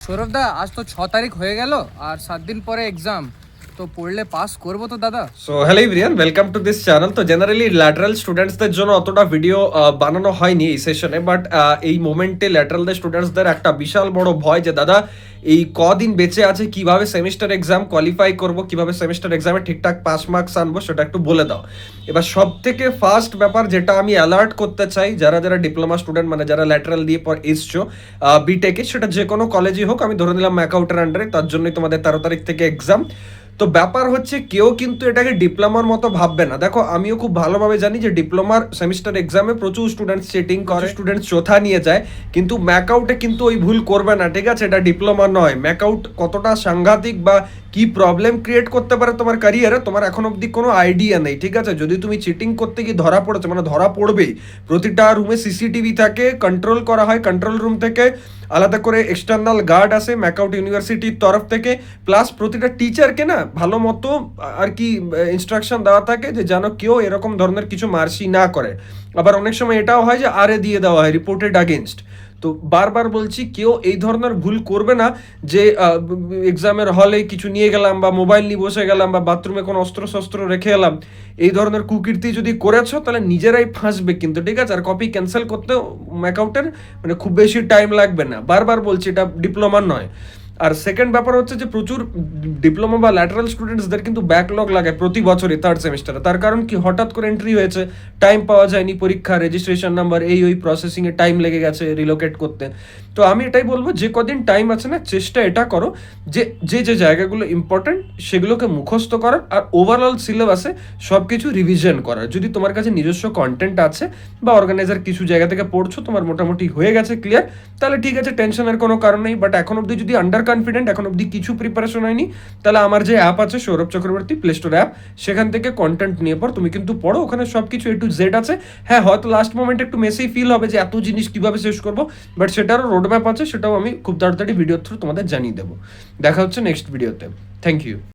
সৌরভ দা, আজ তো 6 তারিখ হয়ে গেল আর 7 দিন পরে এক্সাম, তো পড়লে পাস করবো তো দাদা? So hello everyone, welcome to this channel. তো জেনারেলি ল্যাটারাল স্টুডেন্টসদের জন্য অতটা ভিডিও বানানো হয়নি এই সেশনে, বাট এই মোমেন্টে ল্যাটারালদের স্টুডেন্টসদের একটা বিশাল বড় ভয় যে দাদা এই কদিন বেঁচে আছে, কিভাবে সেমিস্টার এক্সাম কোয়ালিফাই করব, কিভাবে সেমিস্টার এক্সামে ঠিকঠাক পাস মার্কস আনবো সেটা একটু বলে দাও। এবার সব থেকে ফার্স্ট ব্যাপার যেটা আমি অ্যালার্ট করতে চাই, যারা যারা ডিপ্লোমা স্টুডেন্ট মানে যারা ল্যাটারাল দিয়ে পর এসছো বিটেকে, সেটা যে কোনো কলেজই হোক, আমি ধরে নিলাম ম্যাকাউটের আন্ডারে, তার জন্যই তোমাদের 13 তারিখ থেকে এক্সাম। তো ব্যাপার হচ্ছে কেউ কিন্তু এটাকে ডিপ্লোমার মতো ভাববে না। দেখো, আমিও খুব ভালোভাবে জানি যে ডিপ্লোমার সেমিস্টার এক্সামে প্রচুর স্টুডেন্টস চিটিং করে, স্টুডেন্টস চোথা নিয়ে যায়, কিন্তু ম্যাকআউটে কিন্তু ওই ভুল করবে না, ঠিক আছে? এটা ডিপ্লোমা নয়। ম্যাকআউট কতটা সাংঘাতিক বা কি প্রবলেম ক্রিয়েট করতে পারে তোমার ক্যারিয়ারে, তোমার এখন অবধি কোনো আইডিয়া নেই, ঠিক আছে? যদি তুমি চিটিং করতে গিয়ে ধরা পড়েছো, মানে ধরা পড়বেই। প্রতিটা রুমে সিসিটিভি থাকে, কন্ট্রোল করা হয় কন্ট্রোল রুম থেকে, আলাদা করে এক্সটার্নাল গার্ড আছে ম্যাকআউট ইউনিভার্সিটির তরফ থেকে, প্লাস প্রতিটা টিচারকে না ভালো মতো আর কি ইনস্ট্রাকশন দেওয়া থাকে যে যেন কেউ এরকম ধরনের কিছু মার্সি না করে। আবার অনেক সময় এটাও হয় যে আরে দিয়ে দেওয়া হয়, রিপোর্টেড আগেনস্ট। তো বারবার বলছি, কেউ এই ধরনের ভুল করবে না যে এক্সামের হলে কিছু নিয়ে গেলাম বা মোবাইল নিয়ে বসে গেলাম বা বাথরুমে কোনো অস্ত্র শস্ত্র রেখে এলাম। এই ধরনের কুকীর্তি যদি করেছো তাহলে নিজেরাই ফাঁসবে কিন্তু, ঠিক আছে? আর কপি ক্যান্সেল করতে অ্যাকাউন্টের মানে খুব বেশি টাইম লাগবে না। বারবার বলছি, এটা ডিপ্লোমা নয়। আর সেকেন্ড ব্যাপার হচ্ছে যে প্রচুর ডিপ্লোমা বা ল্যাটারাল স্টুডেন্টসদের কিন্তু ব্যাকলগ লাগে প্রতি বছরই থার্ড সেমিস্টারে। তার কারণ কি, হঠাৎ করে এন্ট্রি হয়েছে, টাইম পাওয়া যায়নি, পরীক্ষা রেজিস্ট্রেশন নাম্বার এই ওই প্রসেসিংয়ে টাইম লেগে গেছে রিলোকেট করতে। তো আমি এটাই বলবো, যে কদিন টাইম আছে না, চেষ্টা এটা করো যে যে যে জায়গাগুলো ইম্পর্টেন্ট সেগুলোকে মুখস্থ করার, আর ওভারঅল সিলেবাসে সব কিছু রিভিশন করার। যদি তোমার কাছে নিজস্ব কন্টেন্ট আছে বা অর্গানাইজার কিছু জায়গা থেকে পড়ছো, তোমার মোটামুটি হয়ে গেছে ক্লিয়ার, তাহলে ঠিক আছে, টেনশনের কোনো কারণ নেই। বাট এখন অবধি যদি আন্ডার কনফিডেন্ট, এখন অবধি কিছু প্রিপারেশন হয়নি, তাহলে আমার যে অ্যাপ আছে Sourav Chakraborty play store app, সেখান থেকে কন্টেন্ট নিয়ে পর তুমি কিন্তু পড়ো, ওখানে সব কিছু এ টু জেড আছে। হ্যাঁ, হয়তো লাস্ট মোমেন্টে একটু মেসেই ফিল হবে যে এত জিনিস কিভাবে শেষ করবো, বাট সেটারও রোডম্যাপ আছে, সেটাও আমি খুব তাড়াতাড়ি ভিডিওর থ্রু তোমাদের জানিয়ে দেবো। দেখা হচ্ছে নেক্সট ভিডিওতে। Thank you.